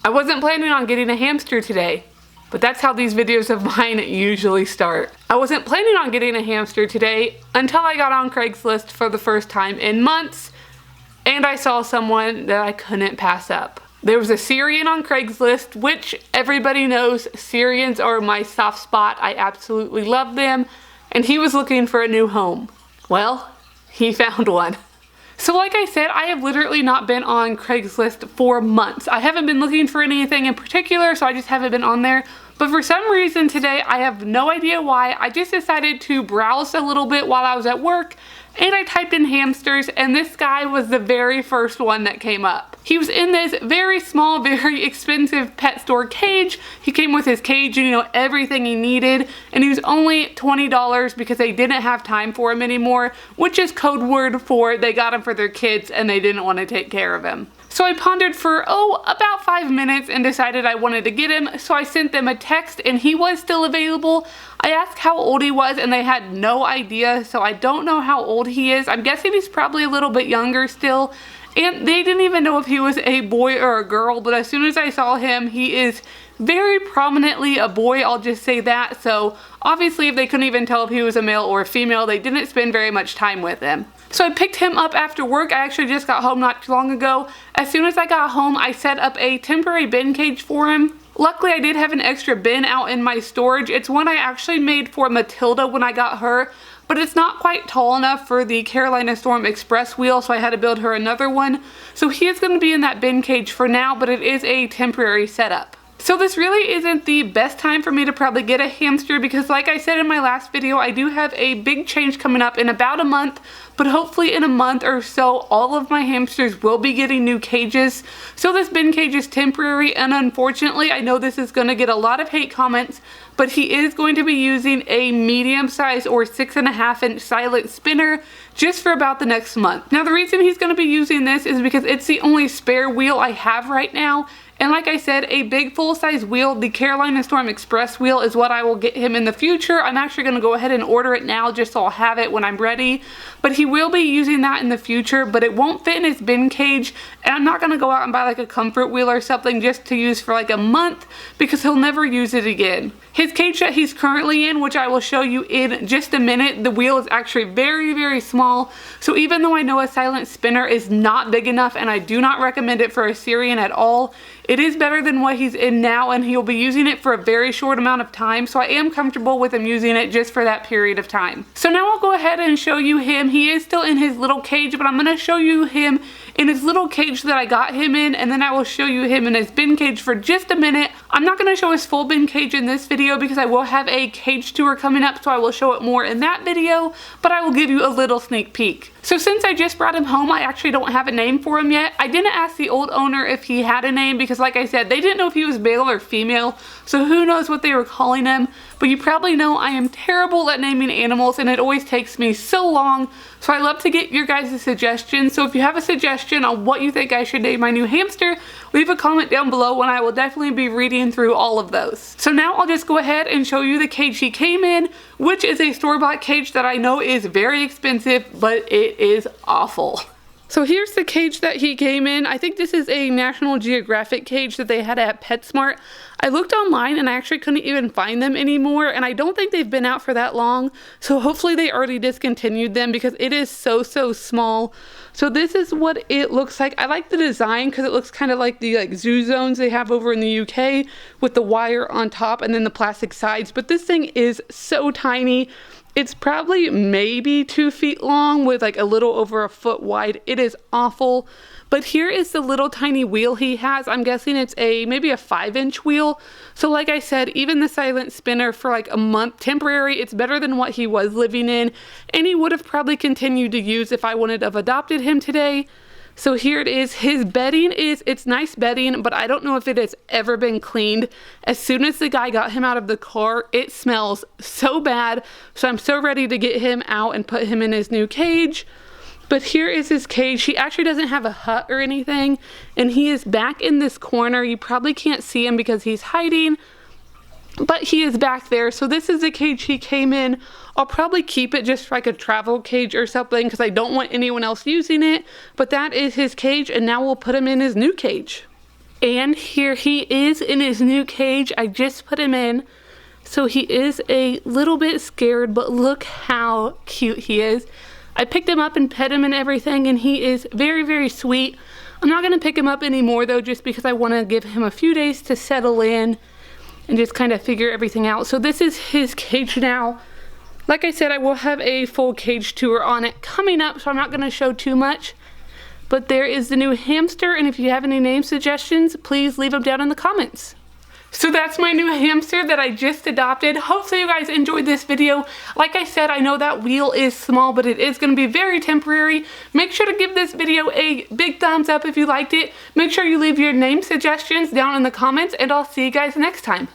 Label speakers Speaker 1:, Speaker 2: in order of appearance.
Speaker 1: I wasn't planning on getting a hamster today, but that's how these videos of mine usually start. I wasn't planning on getting a hamster today until I got on Craigslist for the first time in months, and I saw someone that I couldn't pass up. There was a Syrian on Craigslist, which everybody knows Syrians are my soft spot. I absolutely love them, and he was looking for a new home. Well, he found one. So like I said, I have literally not been on Craigslist for months. I haven't been looking for anything in particular, so I just haven't been on there. But for some reason today, I have no idea why, I just decided to browse a little bit while I was at work, and I typed in hamsters, and this guy was the very first one that came up. He was in this very small, very expensive pet store cage. He came with his cage and, you know, everything he needed, and he was only $20 because they didn't have time for him anymore, which is code word for they got him for their kids and they didn't want to take care of him. So I pondered for, about 5 minutes and decided I wanted to get him, so I sent them a text and he was still available. I asked how old he was and they had no idea, so I don't know how old he is. I'm guessing he's probably a little bit younger still, and they didn't even know if he was a boy or a girl, but as soon as I saw him, he is very prominently a boy, I'll just say that. So obviously if they couldn't even tell if he was a male or a female, they didn't spend very much time with him. So I picked him up after work. I actually just got home not too long ago. As soon as I got home, I set up a temporary bin cage for him. Luckily, I did have an extra bin out in my storage. It's one I actually made for Matilda when I got her, but it's not quite tall enough for the Carolina Storm Express wheel, so I had to build her another one. So he is going to be in that bin cage for now, but it is a temporary setup. So this really isn't the best time for me to probably get a hamster because like I said in my last video, I do have a big change coming up in about a month, but hopefully in a month or so, all of my hamsters will be getting new cages. So this bin cage is temporary, and unfortunately, I know this is going to get a lot of hate comments, but he is going to be using a medium size or 6.5 inch silent spinner just for about the next month. Now the reason he's going to be using this is because it's the only spare wheel I have right now. And like I said, a big full-size wheel, the Carolina Storm Express wheel, is what I will get him in the future. I'm actually going to go ahead and order it now just so I'll have it when I'm ready. But he will be using that in the future, but it won't fit in his bin cage. And I'm not going to go out and buy like a comfort wheel or something just to use for like a month because he'll never use it again. His cage that he's currently in, which I will show you in just a minute, the wheel is actually very, very small. So even though I know a silent spinner is not big enough and I do not recommend it for a Syrian at all, it is better than what he's in now, and he'll be using it for a very short amount of time, so I am comfortable with him using it just for that period of time. So now I'll go ahead and show you him. He is still in his little cage, but I'm going to show you him in his little cage that I got him in, and then I will show you him in his bin cage for just a minute. I'm not going to show his full bin cage in this video because I will have a cage tour coming up, so I will show it more in that video, but I will give you a little sneak peek. So since I just brought him home, I actually don't have a name for him yet. I didn't ask the old owner if he had a name because like I said, they didn't know if he was male or female, so who knows what they were calling him. But you probably know I am terrible at naming animals and it always takes me so long, so I love to get your guys' suggestions. So if you have a suggestion on what you think I should name my new hamster, leave a comment down below and I will definitely be reading through all of those. So now I'll just go ahead and show you the cage he came in, which is a store-bought cage that I know is very expensive, but it is awful. So here's the cage that he came in. I think this is a National Geographic cage that they had at PetSmart. I looked online and I actually couldn't even find them anymore, and I don't think they've been out for that long, so hopefully they already discontinued them because it is so small. So this is what it looks like. I like the design because it looks kind of like the zoo zones they have over in the UK with the wire on top and then the plastic sides, but this thing is so tiny. It's probably maybe 2 feet long with like a little over a foot wide. It is awful. But here is the little tiny wheel he has. I'm guessing it's maybe a 5-inch wheel. So like I said, even the silent spinner for like a month temporary, it's better than what he was living in. And he would have probably continued to use if I wanted to have adopted him today. So here it is. His bedding it's nice bedding, but I don't know if it has ever been cleaned. As soon as the guy got him out of the car, it smells so bad. So I'm so ready to get him out and put him in his new cage. But here is his cage. He actually doesn't have a hut or anything, and he is back in this corner. You probably can't see him because he's hiding, but he is back there. So this is the cage he came in. I'll probably keep it just for like a travel cage or something because I don't want anyone else using it. But that is his cage, and now we'll put him in his new cage. And here he is in his new cage. I just put him in. So he is a little bit scared, but look how cute he is. I picked him up and pet him and everything, and he is very, very sweet. I'm not gonna pick him up anymore though, just because I wanna give him a few days to settle in and just kind of figure everything out. So this is his cage now. Like I said, I will have a full cage tour on it coming up, so I'm not gonna show too much. But there is the new hamster, and if you have any name suggestions, please leave them down in the comments. So that's my new hamster that I just adopted. Hopefully you guys enjoyed this video. Like I said, I know that wheel is small, but it is going to be very temporary. Make sure to give this video a big thumbs up if you liked it. Make sure you leave your name suggestions down in the comments, and I'll see you guys next time.